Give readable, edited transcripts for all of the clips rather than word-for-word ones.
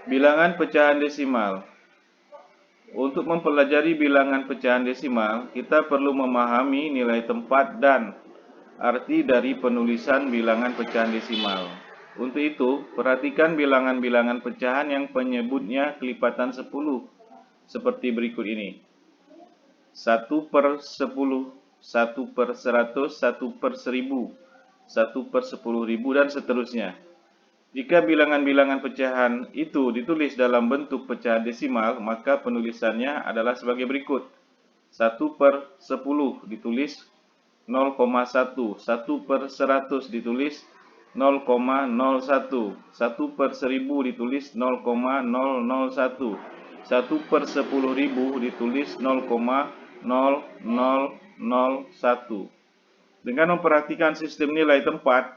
Bilangan pecahan desimal. Untuk mempelajari bilangan pecahan desimal, kita perlu memahami nilai tempat dan arti dari penulisan bilangan pecahan desimal. Untuk itu, perhatikan bilangan-bilangan pecahan yang penyebutnya kelipatan 10, seperti berikut ini. 1 per 10, 1 per 100, 1 per 1000, 1 per 10.000, dan seterusnya. Jika bilangan-bilangan pecahan itu ditulis dalam bentuk pecahan desimal, maka penulisannya adalah sebagai berikut. 1 per 10 ditulis 0,1, 1 per 100 ditulis 0,01, 1 per 1000 ditulis 0,001, 1 per 10.000 ditulis 0,0001. Dengan memperhatikan sistem nilai tempat,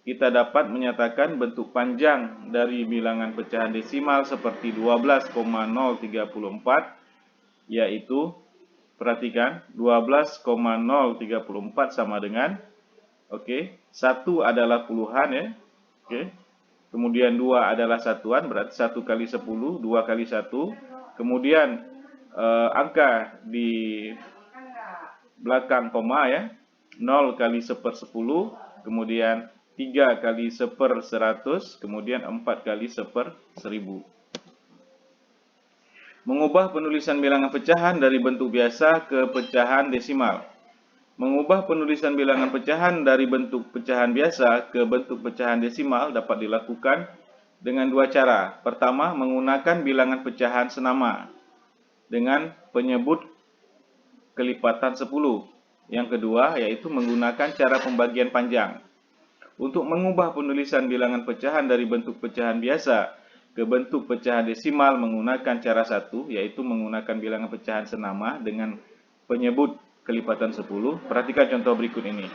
kita dapat menyatakan bentuk panjang dari bilangan pecahan desimal seperti 12,034, yaitu, perhatikan, 12,034 sama dengan, 1 adalah puluhan ya, kemudian 2 adalah satuan, berarti 1 kali 10, 2 kali 1, kemudian angka di belakang koma ya, 0 kali 1/10, kemudian 3 kali 1/100, kemudian 4 kali 1/1000. Mengubah penulisan bilangan pecahan dari bentuk biasa ke pecahan desimal. Mengubah penulisan bilangan pecahan dari bentuk pecahan biasa ke bentuk pecahan desimal dapat dilakukan dengan dua cara. Pertama, menggunakan bilangan pecahan senama dengan penyebut kelipatan 10. Yang kedua, yaitu menggunakan cara pembagian panjang. Untuk mengubah penulisan bilangan pecahan dari bentuk pecahan biasa ke bentuk pecahan desimal menggunakan cara satu, yaitu menggunakan bilangan pecahan senama dengan penyebut kelipatan 10. Perhatikan contoh berikut ini.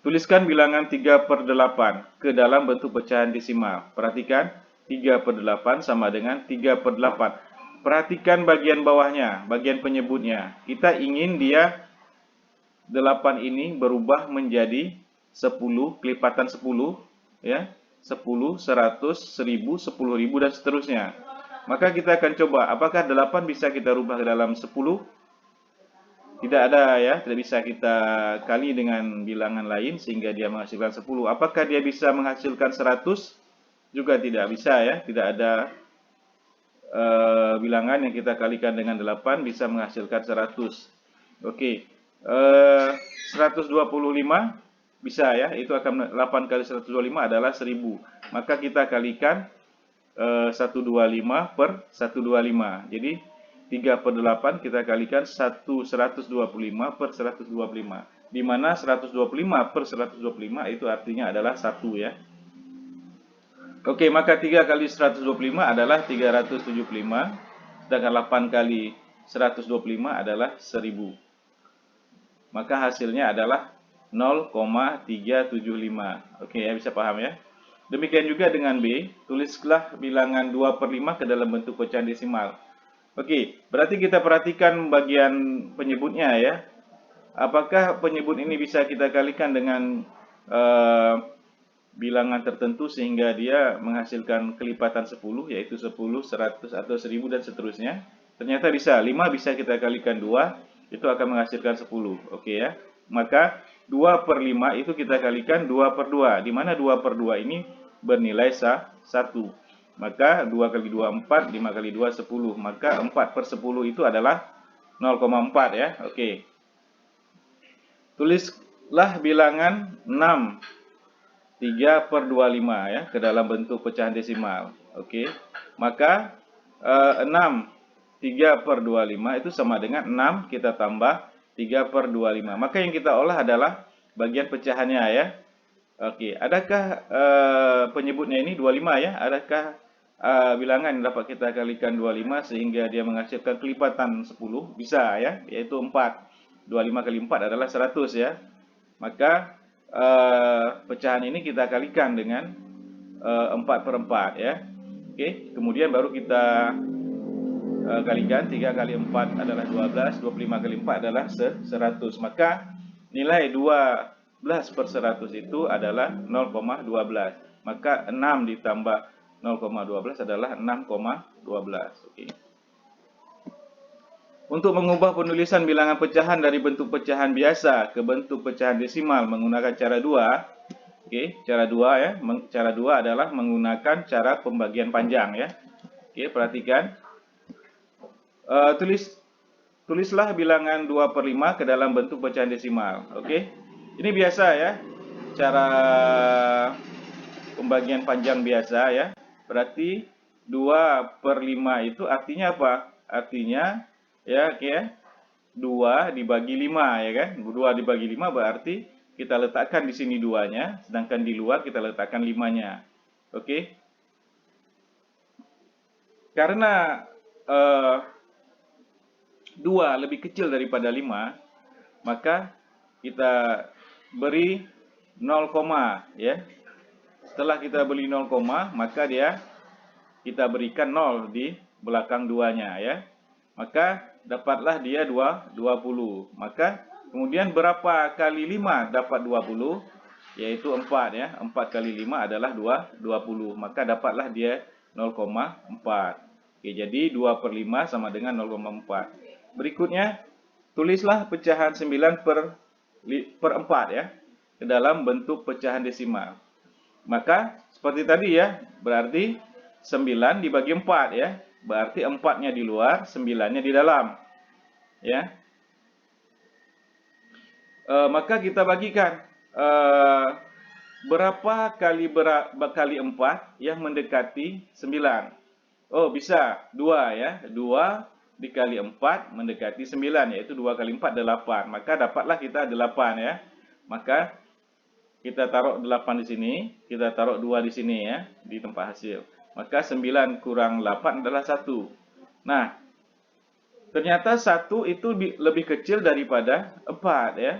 Tuliskan bilangan 3/8 ke dalam bentuk pecahan desimal. Perhatikan, 3/8 sama dengan 3/8. Perhatikan bagian bawahnya, bagian penyebutnya. Kita ingin dia 8 ini berubah menjadi 10, kelipatan 10, ya, 10, 100, 1000, 10.000, dan seterusnya. Maka kita akan coba, apakah 8 bisa kita rubah ke dalam 10? Tidak ada ya, tidak bisa kita kali dengan bilangan lain sehingga dia menghasilkan 10. Apakah dia bisa menghasilkan 100? Juga tidak bisa ya, tidak ada bilangan yang kita kalikan dengan 8 bisa menghasilkan 100. 125 bisa ya, itu akan 8 kali 125 adalah 1000. Maka kita kalikan 125 per 125. Jadi 3/8 kita kalikan 125 per 125. Di mana 125 per 125 itu artinya adalah 1 ya. Maka 3 kali 125 adalah 375. Sedangkan 8 kali 125 adalah 1000. Maka hasilnya adalah 0,375. Ya, bisa paham ya. Demikian juga dengan B, tulislah bilangan 2/5 ke dalam bentuk pecahan desimal. Berarti kita perhatikan bagian penyebutnya ya. Apakah penyebut ini bisa kita kalikan dengan bilangan tertentu sehingga dia menghasilkan kelipatan 10, yaitu 10, 100, atau 1000, dan seterusnya? Ternyata bisa. 5 bisa kita kalikan 2, itu akan menghasilkan 10. Ya. Maka 2/5 itu kita kalikan 2/2, di mana 2/2 ini bernilai 1. Maka 2 kali 2 4, 5 kali 2 10. Maka 4/10 itu adalah 0,4 ya. Tulislah bilangan 6 3/25 ya ke dalam bentuk pecahan desimal. Maka 6 3/25 itu sama dengan 6 kita tambah 3/25. Maka yang kita olah adalah bagian pecahannya ya. Adakah penyebutnya ini 25 ya? Adakah bilangan yang dapat kita kalikan 25 sehingga dia menghasilkan kelipatan 10? Bisa ya, yaitu 4. 25 kali 4 adalah 100 ya. Maka pecahan ini kita kalikan dengan 4/4 ya. Kemudian baru kita kalikan 3 kali 4 adalah 12, 25 kali 4 adalah 100. Maka nilai 12/100 itu adalah 0,12. Maka 6 ditambah 0,12 adalah 6,12. Oke. Untuk mengubah penulisan bilangan pecahan dari bentuk pecahan biasa ke bentuk pecahan desimal menggunakan cara 2. Oke, cara 2 ya. Cara 2 adalah menggunakan cara pembagian panjang ya. Oke, perhatikan. Tulislah bilangan 2/5 ke dalam bentuk pecahan desimal. Oke. Ini biasa ya. Cara pembagian panjang biasa ya. Berarti 2/5 itu artinya apa? Artinya ya, oke ya. 2 dibagi 5 ya kan? 2 dibagi 5 berarti kita letakkan di sini 2-nya, sedangkan di luar kita letakkan 5-nya. Oke. Karena 2 lebih kecil daripada 5, maka kita beri 0, ya. Setelah kita beri 0, maka kita berikan 0 di belakang 2-nya ya. Maka dapatlah dia 20. Maka kemudian berapa kali 5 dapat 20? Yaitu 4 ya. 4 kali 5 adalah 20. Maka dapatlah dia 0,4. Oke, jadi 2/5 sama dengan 0,4. Berikutnya, tulislah pecahan 9 per 4 ya, ke dalam bentuk pecahan desimal. Maka, seperti tadi ya, berarti 9 dibagi 4 ya. Berarti 4-nya di luar, 9-nya di dalam. Ya. Maka kita bagikan. Berapa kali 4 yang mendekati 9? Oh, bisa 2 ya. 2 dikali 4 mendekati 9, yaitu 2 kali 4, 8. Maka dapatlah kita 8 ya. Maka kita taruh 8 di sini, kita taruh 2 di sini ya, di tempat hasil. Maka 9 kurang 8 adalah 1. Nah, ternyata 1 itu lebih kecil daripada 4 ya.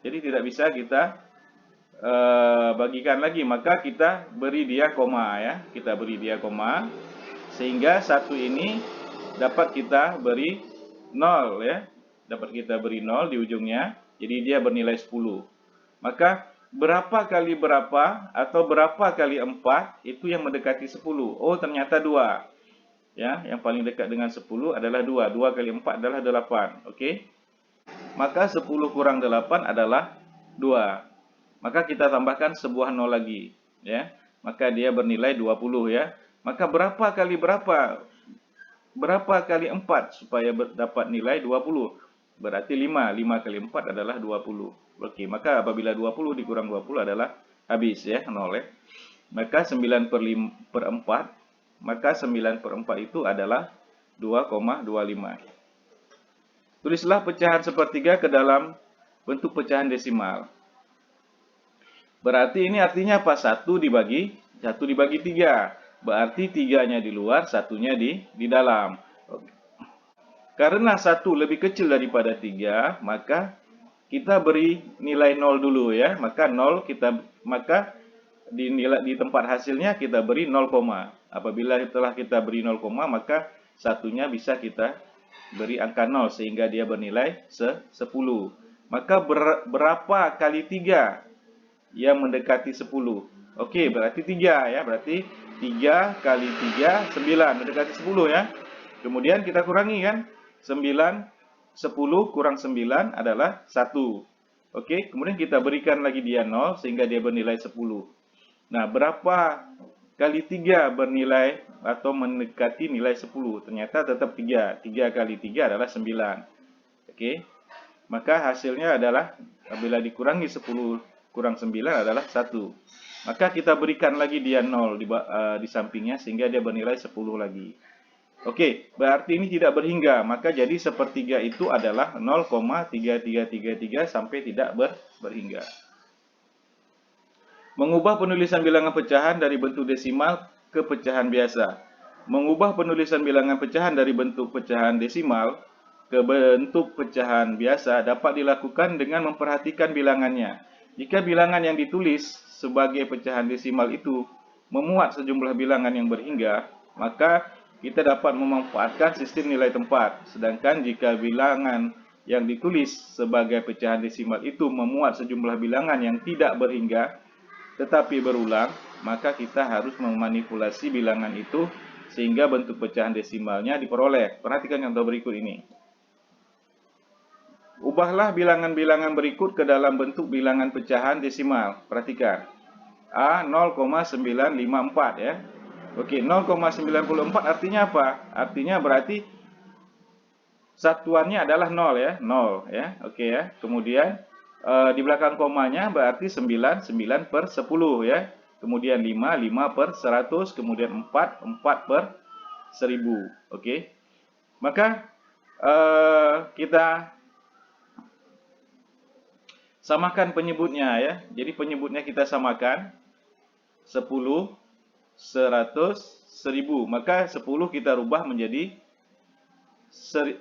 Jadi tidak bisa kita bagikan lagi. Maka kita beri dia koma ya. Kita beri dia koma. Sehingga 1 ini dapat kita beri 0 ya. Dapat kita beri 0 di ujungnya. Jadi dia bernilai 10. Maka berapa kali berapa atau berapa kali 4 itu yang mendekati 10? Oh, ternyata 2. Ya, yang paling dekat dengan 10 adalah 2. 2 kali 4 adalah 8. Oke. Maka 10 kurang 8 adalah 2. Maka kita tambahkan sebuah 0 lagi, ya. Maka dia bernilai 20 ya. Maka berapa kali berapa? Berapa kali 4 supaya dapat nilai 20? Berarti 5. 5 kali 4 adalah 20. Oke, maka apabila 20 dikurang 20 adalah habis ya, 0 ya. Maka 9 per 4, maka 9 per 4 itu adalah 2,25. Tulislah pecahan sepertiga ke dalam bentuk pecahan desimal. Berarti ini artinya apa? 1 dibagi 3. Berarti 3-nya di luar, 1-nya di dalam. Karena 1 lebih kecil daripada 3, maka kita beri nilai 0 dulu ya. Maka 0 maka di tempat hasilnya kita beri 0, apabila setelah kita beri 0, maka 1-nya bisa kita beri angka 0 sehingga dia bernilai 10. Maka berapa kali 3 yang mendekati 10? Oke, berarti 3 ya. Berarti 3 kali 3, 9 mendekati 10 ya. Kemudian kita kurangi kan. 10 kurang 9 adalah 1. Oke, kemudian kita berikan lagi dia 0 sehingga dia bernilai 10. Nah, berapa kali 3 bernilai atau mendekati nilai 10? Ternyata tetap 3. 3 kali 3 adalah 9. Oke. Maka hasilnya adalah apabila dikurangi 10 kurang 9 adalah 1. Maka kita berikan lagi dia 0 di sampingnya sehingga dia bernilai 10 lagi. Oke, berarti ini tidak berhingga. Maka jadi sepertiga itu adalah 0,3333 sampai tidak berhingga. Mengubah penulisan bilangan pecahan dari bentuk desimal ke pecahan biasa. Mengubah penulisan bilangan pecahan dari bentuk pecahan desimal ke bentuk pecahan biasa dapat dilakukan dengan memperhatikan bilangannya. Jika bilangan yang ditulis sebagai pecahan desimal itu memuat sejumlah bilangan yang berhingga, maka kita dapat memanfaatkan sistem nilai tempat. Sedangkan jika bilangan yang ditulis sebagai pecahan desimal itu memuat sejumlah bilangan yang tidak berhingga tetapi berulang, maka kita harus memanipulasi bilangan itu sehingga bentuk pecahan desimalnya diperoleh. Perhatikan contoh berikut ini. Ubahlah bilangan-bilangan berikut ke dalam bentuk bilangan pecahan desimal. Perhatikan. A 0,954 ya. Oke, 0,94 artinya apa? Artinya berarti satuannya adalah 0 ya, 0 ya. Oke ya. Kemudian di belakang komanya berarti 9 per 10 ya. Kemudian 5 per 100, kemudian 4 per 1000. Oke. Maka kita samakan penyebutnya ya. Jadi penyebutnya kita samakan 10, 100, 1000. Maka 10 kita rubah menjadi 1000.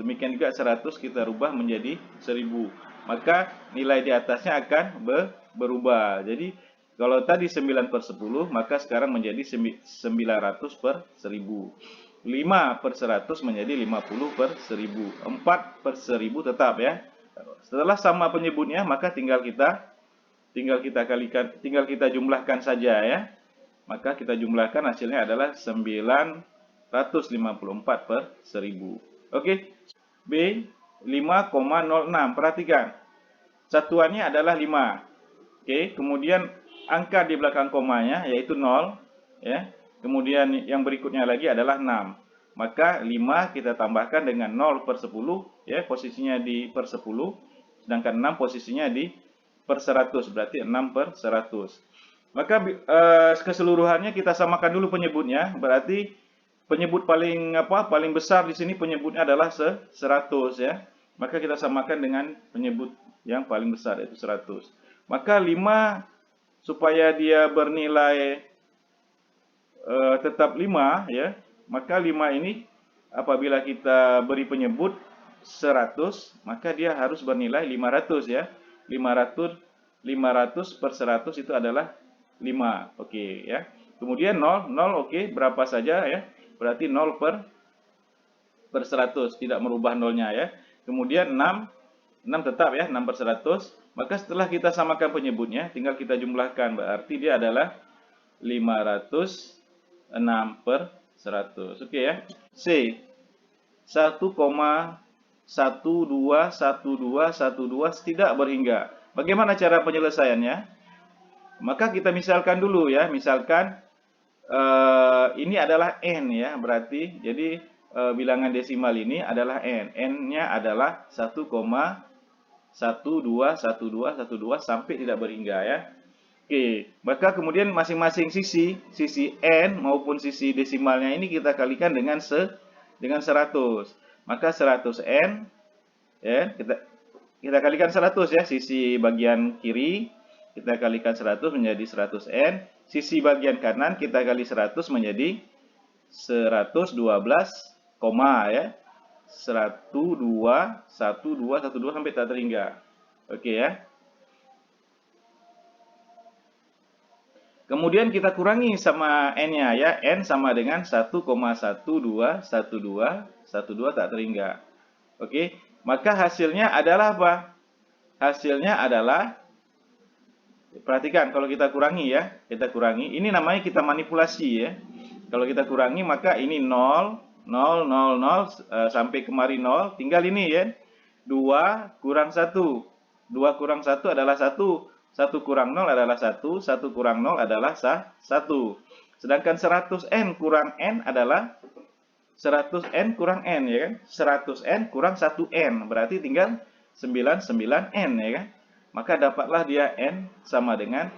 Demikian juga 100 kita rubah menjadi 1000. Maka nilai di atasnya akan berubah. Jadi kalau tadi 9 per 10, maka sekarang menjadi 900 per 1000. 5 per 100 menjadi 50 per 1000. 4 per 1000 tetap ya. Setelah sama penyebutnya, maka tinggal kita jumlahkan saja ya. Maka kita jumlahkan, hasilnya adalah 954 per 1000. Oke. B 5,06. Perhatikan. Satuannya adalah 5. Oke, kemudian angka di belakang komanya yaitu 0 ya. Kemudian yang berikutnya lagi adalah 6. Maka 5 kita tambahkan dengan 0 per 10 ya, posisinya di per 10. Sedangkan 6 posisinya di per 100, berarti 6 per 100. Maka keseluruhannya kita samakan dulu penyebutnya, berarti penyebut paling besar di sini penyebutnya adalah 100 ya. Maka kita samakan dengan penyebut yang paling besar yaitu 100. Maka 5 supaya dia bernilai tetap 5 ya. Maka 5 ini apabila kita beri penyebut 100, maka dia harus bernilai 500 ya. 500 per 100 itu adalah 5. Oke ya. Kemudian 0 oke, berapa saja ya. Berarti 0 per 100, tidak merubah nolnya ya. Kemudian 6 tetap ya, 6 per 100. Maka setelah kita samakan penyebutnya, tinggal kita jumlahkan, berarti dia adalah 506 per 100. Oke ya. C 1,121212 tidak berhingga. Bagaimana cara penyelesaiannya? Maka kita misalkan dulu ya. Misalkan ini adalah N ya. Berarti jadi bilangan desimal ini adalah N. N-nya adalah 1,121212 sampai tidak berhingga ya. Oke, maka kemudian masing-masing sisi N maupun sisi desimalnya ini kita kalikan dengan 100. Maka 100N ya, kita kalikan 100 ya, sisi bagian kiri kita kalikan 100 menjadi 100N, sisi bagian kanan kita kali 100 menjadi 112, ya. 12 sampai tak terhingga. Oke ya. Kemudian kita kurangi sama N-nya ya. N sama dengan 1,1212 tak terhingga. Oke. Maka hasilnya adalah apa? Hasilnya adalah, perhatikan kalau kita kurangi ya. Kita kurangi. Ini namanya kita manipulasi ya. Kalau kita kurangi maka ini 0, 0, 0, 0 sampai kemari 0. Tinggal ini ya. 2 kurang 1. 2 kurang 1 adalah 1. 1 kurang 0 adalah 1, 1 kurang 0 adalah 1. Sedangkan 100N kurang N adalah 100N kurang N, ya kan? 100N kurang 1N, berarti tinggal 99N, ya kan? Maka dapatlah dia N sama dengan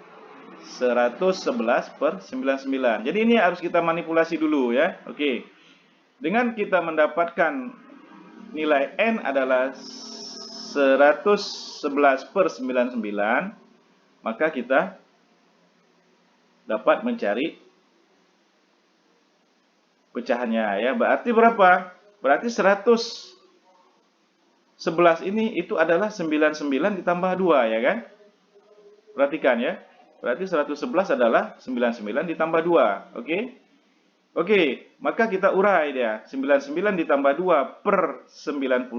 111 per 99. Jadi ini harus kita manipulasi dulu ya. Oke. Dengan kita mendapatkan nilai N adalah 111 per 99, maka kita dapat mencari pecahannya ya. Berarti berapa? Berarti 111 ini itu adalah 99 ditambah 2 ya kan? Perhatikan ya. Berarti 111 adalah 99 ditambah 2. Oke? Oke, maka kita urai dia. 99 ditambah 2 per 99.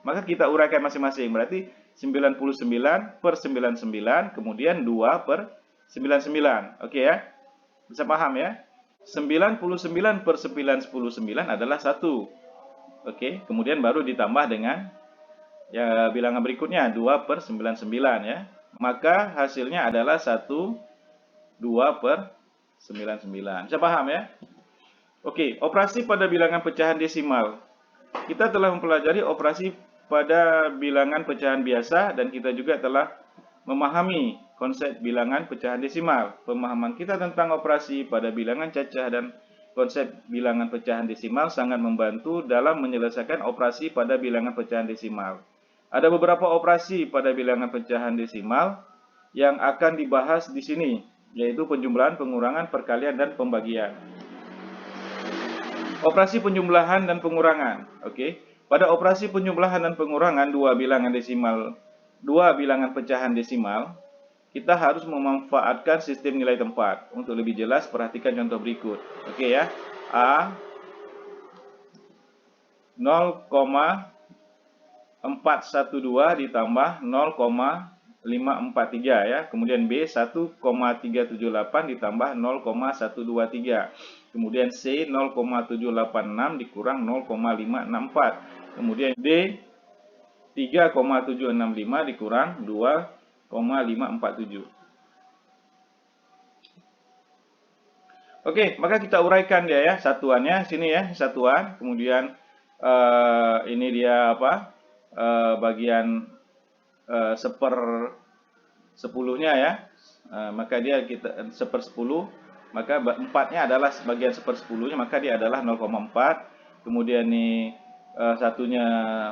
Maka kita uraikan masing-masing. Berarti 99/99, kemudian 2/99. Oke ya? Bisa paham ya? 99/999 adalah 1. Oke, kemudian baru ditambah dengan ya bilangan berikutnya 2/99 ya. Maka hasilnya adalah 1/2/99. Bisa paham ya? Oke, operasi pada bilangan pecahan desimal. Kita telah mempelajari operasi pada bilangan pecahan biasa dan kita juga telah memahami konsep bilangan pecahan desimal. Pemahaman kita tentang operasi pada bilangan cacah dan konsep bilangan pecahan desimal sangat membantu dalam menyelesaikan operasi pada bilangan pecahan desimal. Ada beberapa operasi pada bilangan pecahan desimal yang akan dibahas di sini, yaitu penjumlahan, pengurangan, perkalian, dan pembagian. Operasi penjumlahan dan pengurangan. Oke. Pada operasi penjumlahan dan pengurangan dua bilangan pecahan desimal, kita harus memanfaatkan sistem nilai tempat. Untuk lebih jelas, perhatikan contoh berikut. Oke ya. A 0,412 ditambah 0,543 ya. Kemudian B 1,378 ditambah 0,123. Kemudian C 0,786 dikurang 0,564. Kemudian D 3,765 dikurang 2,547. Oke, maka kita uraikan dia ya, satuannya sini ya, satuan. Kemudian ini dia apa? Bagian seper-10-nya ya. Maka dia kita seper-10, maka 4-nya adalah bagian seper-10-nya, maka dia adalah 0,4. Kemudian nih satunya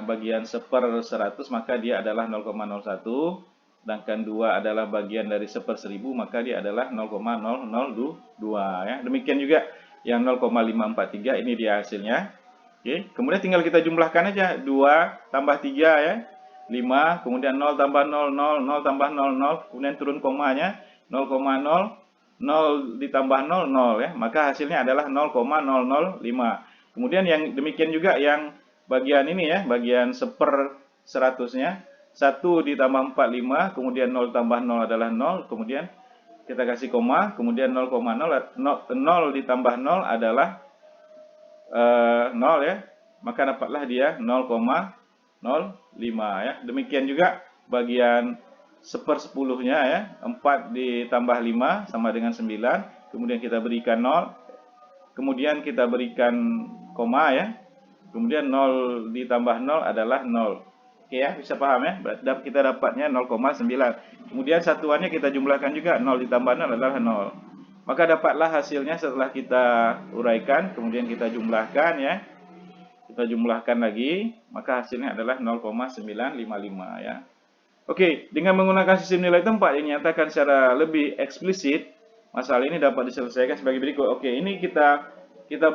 bagian seper-100, maka dia adalah 0,01. Sedangkan 2 adalah bagian dari seper-1000, maka dia adalah 0,002 ya. Demikian juga yang 0,543, ini dia hasilnya. Oke, kemudian tinggal kita jumlahkan aja. 2 tambah 3 ya, 5, kemudian 0 tambah 0, 0, 0 tambah 0, 0, kemudian turun komanya, 0,0, 0 ditambah 0, 0 ya. Maka hasilnya adalah 0,005. Kemudian yang demikian juga yang bagian ini ya, bagian seper 100-nya. 1 ditambah 45, kemudian 0 tambah 0 adalah 0, kemudian kita kasih koma, kemudian 0,0, 0 ditambah 0 adalah 0 ya, maka dapatlah dia 0,05 ya. Demikian juga bagian seper-10-nya ya, 4 ditambah 5 sama dengan 9, kemudian kita berikan 0, kemudian kita berikan koma ya, kemudian 0 ditambah 0 adalah 0. Oke ya, bisa paham ya? Kita dapatnya 0,9. Kemudian satuannya kita jumlahkan juga, 0 ditambah 0 adalah 0. Maka dapatlah hasilnya setelah kita uraikan, kemudian kita jumlahkan ya. Kita jumlahkan lagi, maka hasilnya adalah 0,955 ya. Oke, dengan menggunakan sistem nilai tempat yang dinyatakan secara lebih eksplisit, masalah ini dapat diselesaikan sebagai berikut. Oke, ini kita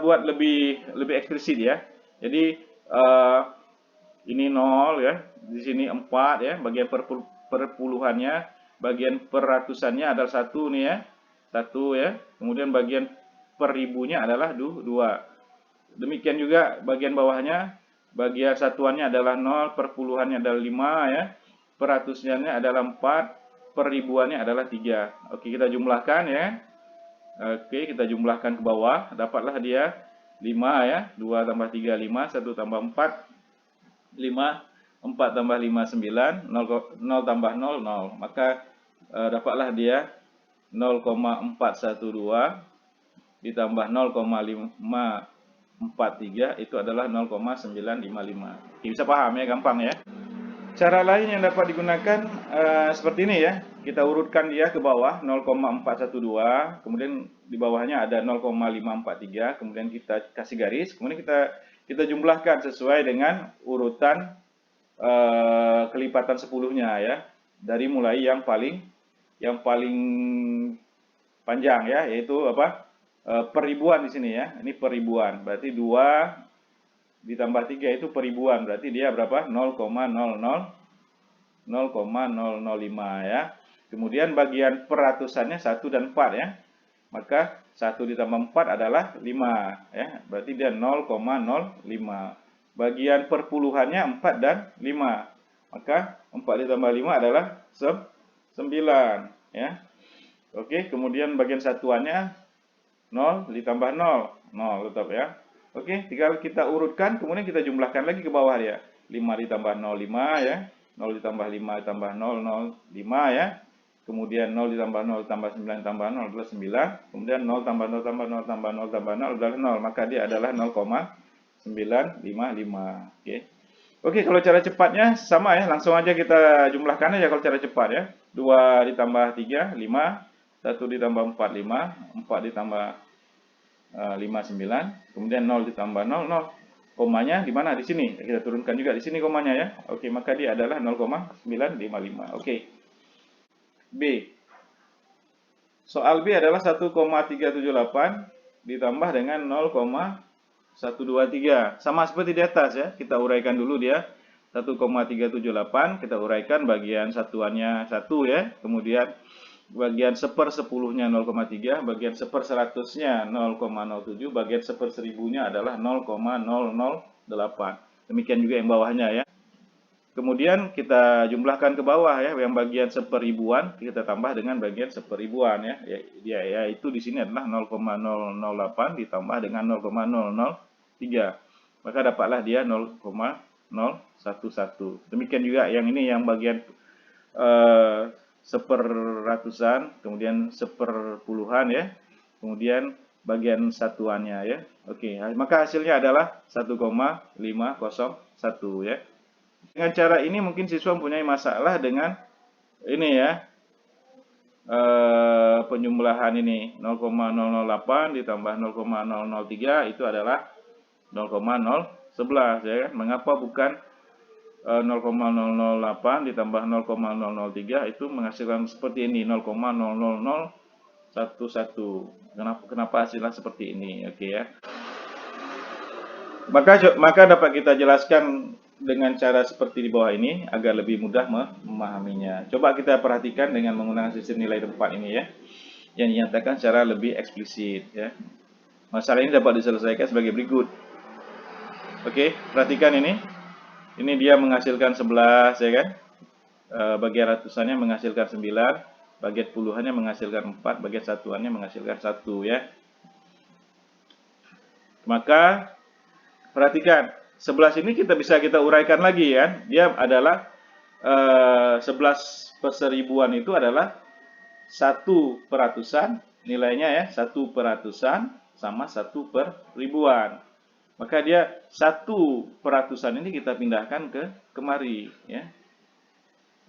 buat lebih eksplisit ya. Jadi ini 0 ya, di sini 4 ya, bagian perpuluhannya, bagian peratusannya adalah 1 nih ya, 1 ya, kemudian bagian peribunya adalah 2. Demikian juga bagian bawahnya, bagian satuannya adalah 0, perpuluhannya adalah 5 ya, peratusannya adalah 4, peribuannya adalah 3. Oke, kita jumlahkan ya. Oke, kita jumlahkan ke bawah, dapatlah dia 5 ya, 2 tambah 3, 5, 1 tambah 4, 5, 4 tambah 5, 9, 0 tambah 0, 0. Maka dapatlah dia 0,412 ditambah 0,543 itu adalah 0,955. Bisa paham ya, gampang ya. Cara lain yang dapat digunakan seperti ini ya. Kita urutkan dia ke bawah 0,412, kemudian di bawahnya ada 0,543, kemudian kita kasih garis, kemudian kita jumlahkan sesuai dengan urutan kelipatan 10-nya ya. Dari mulai yang paling panjang ya, yaitu apa? Peribuan di sini ya. Ini peribuan. Berarti 2 ditambah 3 itu peribuan. Berarti dia berapa? 0,005 ya. Kemudian bagian peratusannya 1 dan 4 ya. Maka 1 ditambah 4 adalah 5 ya. Berarti dia 0,05. Bagian perpuluhannya 4 dan 5. Maka 4 ditambah 5 adalah 9 ya. Oke, kemudian bagian satuannya 0 ditambah 0, 0 tetap ya. Oke, tinggal kita urutkan, kemudian kita jumlahkan lagi ke bawah ya. 5 ditambah 0, 5 ya. 0 ditambah 5 ditambah 0, 0, 5 ya. Kemudian 0 ditambah 0 tambah 9 tambah 0 adalah 9. Kemudian 0 tambah 0 tambah 0 tambah 0 tambah 0 adalah 0. Maka dia adalah 0,955. Oke. Oke, kalau cara cepatnya sama ya. Langsung aja kita jumlahkan aja kalau cara cepat ya. 2 ditambah 3, 5. 1 ditambah 4, 5. 4 ditambah 5, 9. Kemudian 0 ditambah 0, 0. Komanya di mana? Di sini. Kita turunkan juga di sini komanya ya. Oke, maka dia adalah 0,955. Oke. B. Soal B adalah 1,378 ditambah dengan 0,123. Sama seperti di atas ya. Kita uraikan dulu dia. 1,378 kita uraikan bagian satuannya 1 ya. Kemudian bagian sepersepuluhnya 0,3, bagian seperseratusnya 0,07, bagian seperseribunya adalah 0,008. Demikian juga yang bawahnya ya. Kemudian kita jumlahkan ke bawah ya, yang bagian seperibuan kita tambah dengan bagian seperibuan ya. Yaitu di sini adalah 0,008 ditambah dengan 0,003. Maka dapatlah dia 0,011. Demikian juga yang ini yang bagian seperratusan, kemudian seperpuluhan ya, kemudian bagian satuannya ya. Oke, maka hasilnya adalah 1,501 ya. Dengan cara ini mungkin siswa mempunyai masalah dengan ini ya, penjumlahan ini 0,008 ditambah 0,003 itu adalah 0,011 ya. Mengapa bukan 0,008 ditambah 0,003 itu menghasilkan seperti ini 0,00011. Kenapa hasilnya seperti ini? Oke ya. Maka dapat kita jelaskan dengan cara seperti di bawah ini agar lebih mudah memahaminya. Coba kita perhatikan dengan menggunakan sistem nilai tempat ini ya, yang dinyatakan secara lebih eksplisit ya. Masalah ini dapat diselesaikan sebagai berikut. Oke, perhatikan ini. Ini dia menghasilkan 11 ya kan. Bagian ratusannya menghasilkan 9, bagian puluhannya menghasilkan 4, bagian satuannya menghasilkan 1 ya. Maka perhatikan, 11 ini bisa kita uraikan lagi ya. Dia adalah 11 per seribuan itu adalah 1 per ratusan, nilainya ya 1 per ratusan sama 1 per ribuan. Maka dia 1 per ratusan ini kita pindahkan ke kemari ya.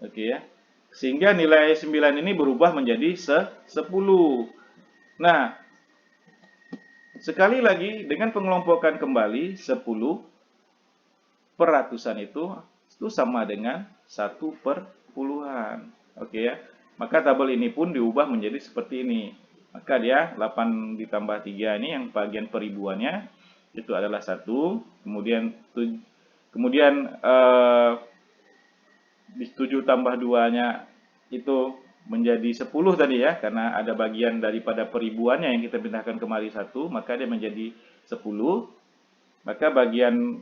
Oke ya. Sehingga nilai 9 ini berubah menjadi 10. Nah, sekali lagi dengan pengelompokan kembali 10 per ratusan itu sama dengan 1 per puluhan. Oke ya. Maka tabel ini pun diubah menjadi seperti ini. Maka dia 8 ditambah 3 ini yang bagian peribuannya itu adalah 1, kemudian 7 tambah 2-nya itu menjadi 10 tadi ya, karena ada bagian daripada peribuannya yang kita pindahkan kemari 1, maka dia menjadi 10. Maka bagian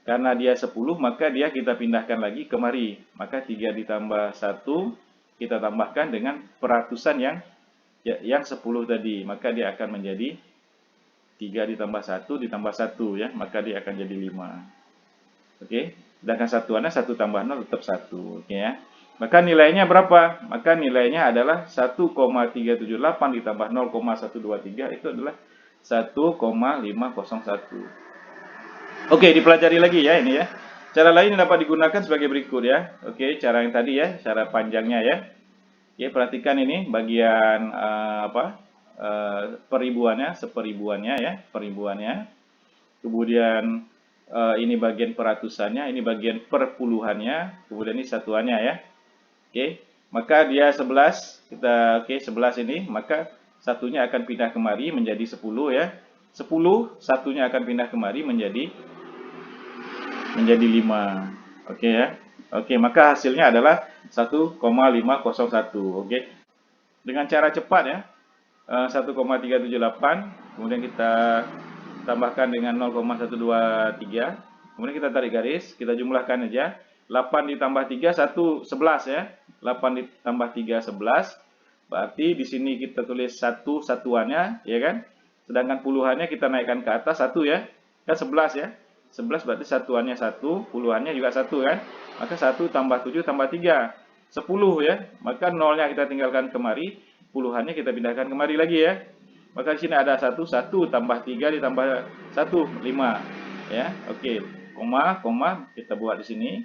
karena dia 10, maka dia kita pindahkan lagi kemari. Maka 3 ditambah 1 kita tambahkan dengan peratusan yang 10 tadi, maka dia akan menjadi 3 ditambah 1 ditambah 1 ya, maka dia akan jadi 5. Oke, sedangkan satuannya 1 tambah 0 tetap 1. Oke ya. Maka nilainya berapa? Maka nilainya adalah 1,378 ditambah 0,123 itu adalah 1,501. Oke, dipelajari lagi ya ini ya. Cara lain yang dapat digunakan sebagai berikut ya. Oke, cara yang tadi ya, cara panjangnya ya. Oke, perhatikan ini bagian peribuannya, seperibuannya ya, peribuannya. Kemudian ini bagian peratusannya, ini bagian perpuluhannya, kemudian ini satuannya ya. Oke, maka dia 11, 11 ini, maka satunya akan pindah kemari menjadi 10 ya. 10 satunya akan pindah kemari menjadi 5. Oke ya. Oke, maka hasilnya adalah 1,501. Oke. Dengan cara cepat ya. 1,378, kemudian kita tambahkan dengan 0,123, Kemudian kita tarik garis, kita jumlahkan aja. 8 ditambah 3, 1, 11 ya. 8 ditambah 3, 11. Berarti di sini kita tulis 1 satuannya, ya kan? Sedangkan puluhannya kita naikkan ke atas 1 ya. Kan 11 ya. 11 berarti satuannya 1, puluhannya juga 1 kan? Maka 1 tambah 7 tambah 3, 10 ya. Maka nolnya kita tinggalkan kemari, puluhannya kita pindahkan kemari lagi ya. Maka di sini ada 1, 1 tambah 3 ditambah 1, 5 ya. Oke, koma kita buat di sini.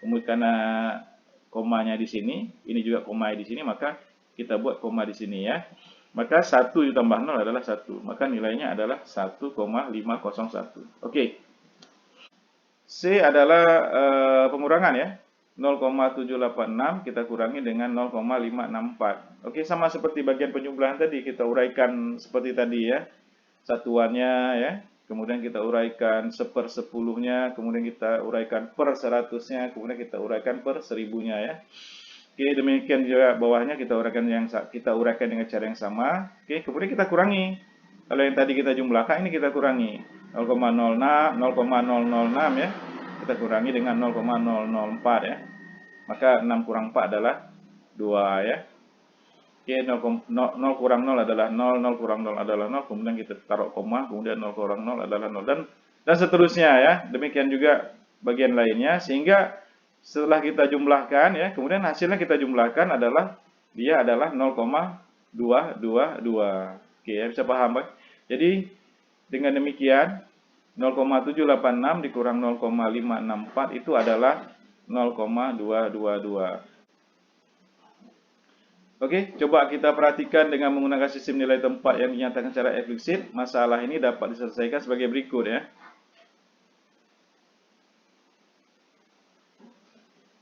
Kemudian karena komanya di sini, ini juga koma di sini, maka kita buat koma di sini ya. Maka 1 ditambah 0 adalah 1. Maka nilainya adalah 1,501. Oke. C adalah pengurangan ya. 0,786 kita kurangi dengan 0,564. Oke, sama seperti bagian penjumlahan tadi, kita uraikan seperti tadi ya. Satuannya ya. Kemudian kita uraikan 1/10-nya, kemudian kita uraikan per 100-nya, kemudian kita uraikan per 1000-nya ya. Oke, demikian juga bawahnya kita uraikan dengan cara yang sama. Oke, kemudian kita kurangi. Kalau yang tadi kita jumlahkan, ini kita kurangi 0,006 ya. Kita kurangi dengan 0,004 ya. Maka 6 kurang 4 adalah 2 ya. Oke, 0 kurang 0 adalah 0, 0 kurang 0 adalah 0, kemudian kita taruh koma, kemudian 0 kurang 0 adalah 0, dan seterusnya ya. Demikian juga bagian lainnya, sehingga setelah kita jumlahkan ya, kemudian hasilnya kita jumlahkan adalah, dia adalah 0,222. Oke ya, bisa paham Pak? Jadi dengan demikian 0,786 dikurang 0,564 itu adalah 0,222. Oke, coba kita perhatikan dengan menggunakan sistem nilai tempat yang dinyatakan secara eksplisit. Masalah ini dapat diselesaikan sebagai berikut ya.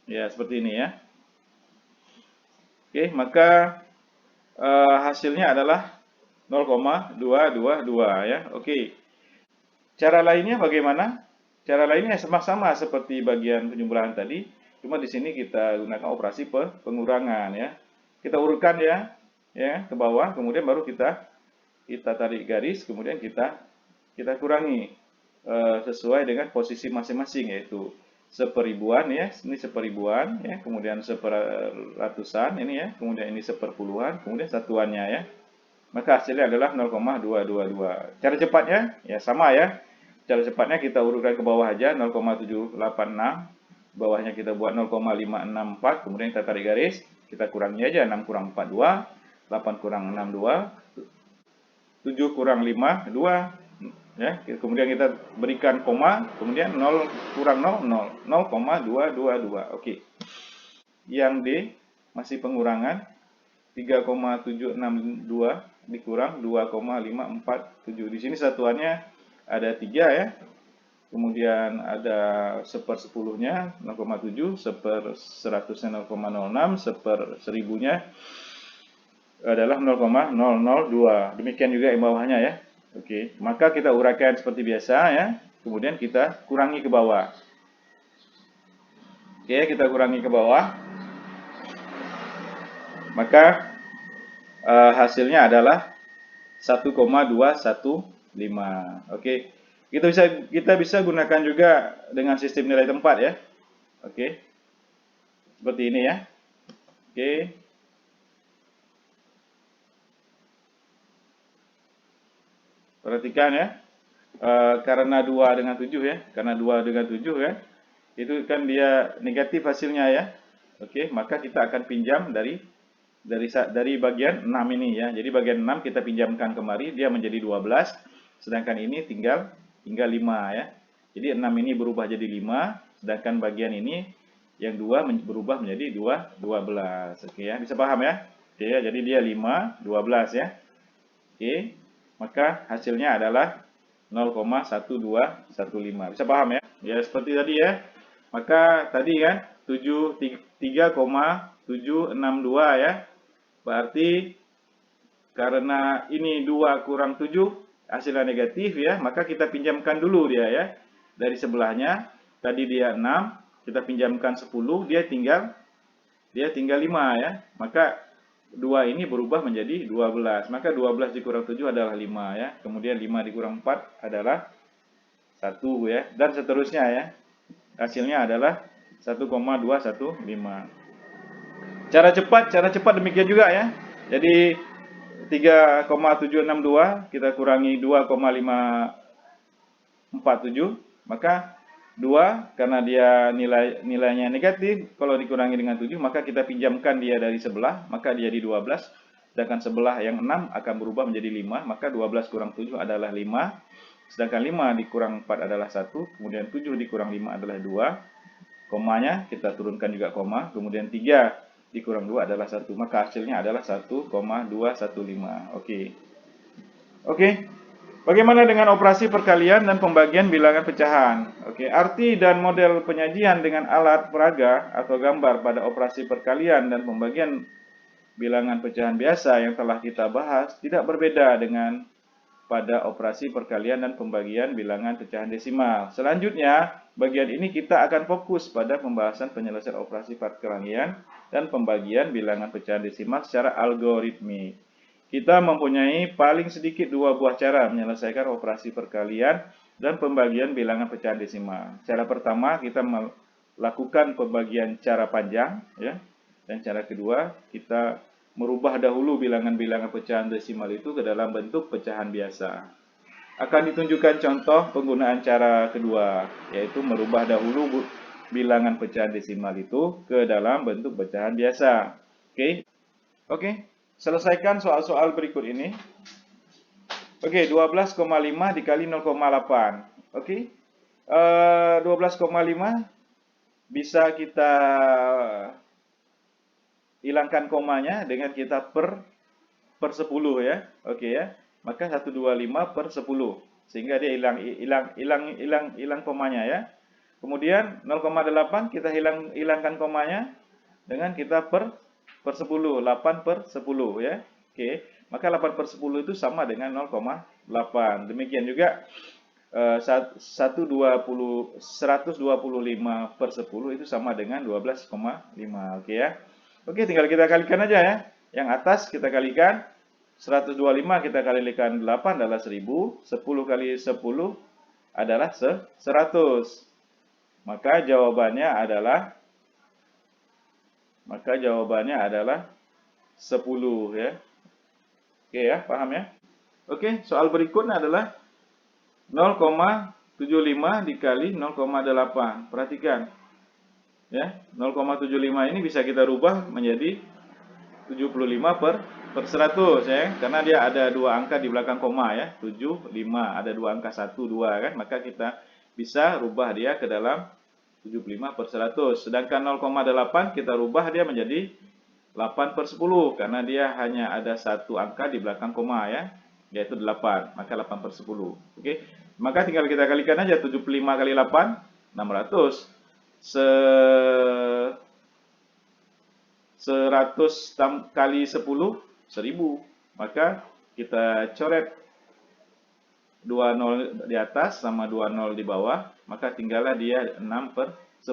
Ya, seperti ini ya. Oke, maka hasilnya adalah 0,222 ya. Oke. Cara lainnya bagaimana? Cara lainnya sama-sama seperti bagian penjumlahan tadi, cuma di sini kita gunakan operasi pengurangan ya. Kita urutkan ya ke bawah, kemudian baru kita tarik garis, kemudian kita kurangi sesuai dengan posisi masing-masing, yaitu seperibuan ya, ini seperibuan ya, kemudian seperatusan ini ya, kemudian ini seperpuluhan, kemudian satuannya ya. Maka hasilnya adalah 0,222. Cara cepatnya ya sama ya. Cara cepatnya kita urutkan ke bawah aja 0,786. Bawahnya kita buat 0,564, kemudian kita tarik garis, kita kurangi aja 6 kurang 4 2, 8 kurang 6 2, 7 kurang 5 2 ya. Kemudian kita berikan koma, kemudian 0 kurang 0 0, 0,222. Oke. Yang D masih pengurangan 3,762 dikurang 2,547. Di sini satuannya ada 3 ya. Kemudian ada 1/10-nya 0,7, 1/100-nya 0,06, 1/1000-nya adalah 0,002. Demikian juga yang bawahnya ya. Oke, maka kita uraikan seperti biasa ya. Kemudian kita kurangi ke bawah. Oke, kita kurangi ke bawah. Maka hasilnya adalah 1,215. Oke. Kita bisa gunakan juga dengan sistem nilai tempat ya. Oke. Seperti ini ya. Oke. Perhatikan ya. Karena 2 dengan 7 ya. Karena 2 dengan 7 ya. Itu kan dia negatif hasilnya ya. Oke, maka kita akan pinjam dari bagian 6 ini ya. Jadi bagian 6 kita pinjamkan kemari, dia menjadi 12. Sedangkan ini tinggal 5 ya. Jadi 6 ini berubah jadi 5, sedangkan bagian ini yang 2 berubah menjadi 12. Oke ya, bisa paham ya? Oke ya, jadi dia 5, 12 ya. Oke, maka hasilnya adalah 0,1215. Bisa paham ya? Ya, seperti tadi ya. Maka tadi kan 3,762 ya. Berarti karena ini 2 kurang 7 hasilnya negatif ya, maka kita pinjamkan dulu dia ya. Dari sebelahnya tadi dia 6, kita pinjamkan 10, dia tinggal 5 ya. Maka 2 ini berubah menjadi 12. Maka 12 dikurang 7 adalah 5 ya. Kemudian 5 dikurang 4 adalah 1 ya, dan seterusnya ya. Hasilnya adalah 1,215. Cara cepat demikian juga ya. Jadi 3,762 kita kurangi 2,547, maka 2 karena dia nilainya negatif, kalau dikurangi dengan 7 maka kita pinjamkan dia dari sebelah, maka dia di 12. Sedangkan sebelah yang 6 akan berubah menjadi 5, maka 12 kurang 7 adalah 5. Sedangkan 5 dikurang 4 adalah 1, kemudian 7 dikurang 5 adalah 2. Komanya kita turunkan juga koma, kemudian 3 dikurang 2 adalah 1, maka hasilnya adalah 1,215. Oke. Bagaimana dengan operasi perkalian dan pembagian bilangan pecahan? Oke, arti dan model penyajian dengan alat peraga atau gambar pada operasi perkalian dan pembagian bilangan pecahan biasa yang telah kita bahas tidak berbeda dengan pada operasi perkalian dan pembagian bilangan pecahan desimal. Selanjutnya, bagian ini kita akan fokus pada pembahasan penyelesaian operasi perkalian dan pembagian bilangan pecahan desimal secara algoritmik. Kita mempunyai paling sedikit 2 buah cara menyelesaikan operasi perkalian dan pembagian bilangan pecahan desimal. Cara pertama, kita melakukan pembagian cara panjang, ya. Dan cara kedua, kita merubah dahulu bilangan-bilangan pecahan desimal itu ke dalam bentuk pecahan biasa. Akan ditunjukkan contoh penggunaan cara kedua, yaitu merubah dahulu bilangan pecahan desimal itu ke dalam bentuk pecahan biasa. Oke. Selesaikan soal-soal berikut ini. Oke, 12,5 dikali 0,8. Oke. 12,5 bisa kita hilangkan komanya dengan kita per 10 ya. Oke ya. Maka 125 per 10. Sehingga dia hilang komanya ya. Kemudian 0,8 kita hilangkan komanya dengan kita per 10, 8 per 10 ya. Oke, maka 8 per 10 itu sama dengan 0,8. Demikian juga 125 per 10 itu sama dengan 12,5. Oke ya. Oke, tinggal kita kalikan aja ya. Yang atas kita kalikan 125 kita kalikan 8 adalah 1000, 10 kali 10 adalah 100. Maka jawabannya adalah 10 ya. Oke ya, paham ya? Oke, soal berikutnya adalah 0,75 dikali 0,8. Perhatikan. Ya, 0,75 ini bisa kita rubah menjadi 75 per 100 ya. Karena dia ada 2 angka di belakang koma ya. 75, ada 2 angka 1, 2 kan. Maka kita bisa rubah dia ke dalam 75 per 100. Sedangkan 0,8 kita rubah dia menjadi 8 per 10. Karena dia hanya ada 1 angka di belakang koma ya. Yaitu 8. Maka 8 per 10. Oke. Maka tinggal kita kalikan aja. 75 kali 8, 600. 100 kali 10, 1000. Maka kita coret 2 nol di atas sama 2 nol di bawah, maka tinggallah dia 6 per 10.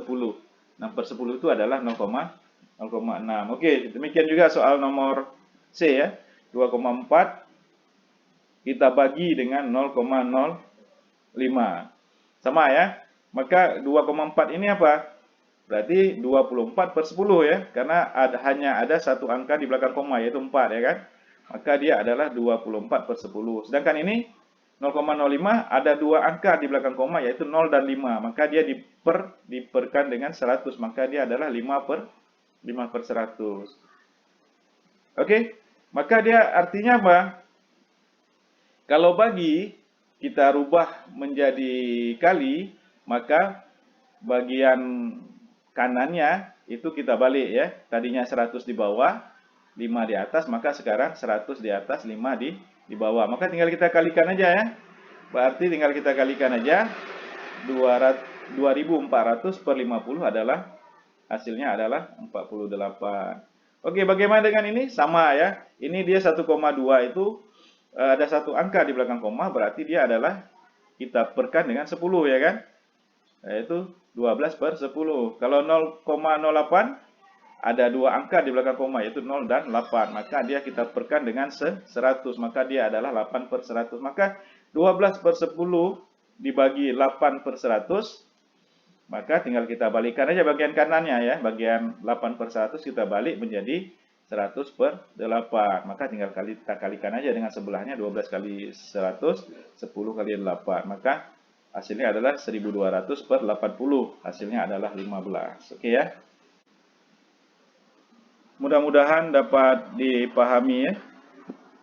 6 per 10 itu adalah 0,6. Oke, demikian juga soal nomor C ya. 2,4 kita bagi dengan 0,05. Sama ya. Maka 2,4 ini apa? Berarti 24 per 10 ya. Karena hanya ada 1 angka di belakang koma, yaitu 4 ya kan. Maka dia adalah 24 per 10. Sedangkan ini 0,05 ada 2 angka di belakang koma, yaitu 0 dan 5. Maka dia diperkan dengan 100. Maka dia adalah 5 per 100. Oke. Maka dia artinya apa? Kalau bagi, kita rubah menjadi kali, maka bagian kanannya itu kita balik ya. Tadinya 100 di bawah, 5 di atas, maka sekarang 100 di atas, 5 di bawah. Maka tinggal kita kalikan aja ya. Berarti tinggal kita kalikan aja. 2400 per 50 adalah hasilnya adalah 48. Oke, bagaimana dengan ini? Sama ya. Ini dia 1,2 itu ada 1 angka di belakang koma, berarti dia adalah kita perkan dengan 10 ya kan? Yaitu 12 per 10. Kalau 0,08 ada 2 angka di belakang koma, yaitu 0 dan 8. Maka dia kita perkan dengan 100. Maka dia adalah 8 per 100. Maka 12 per 10 dibagi 8 per 100, maka tinggal kita balikkan aja bagian kanannya ya. Bagian 8 per 100 kita balik menjadi 100 per 8. Maka tinggal kita kalikan aja dengan sebelahnya 12 kali 100, 10 kali 8. Maka hasilnya adalah 1200 per 80. Hasilnya adalah 15. Oke ya. Mudah-mudahan dapat dipahami ya.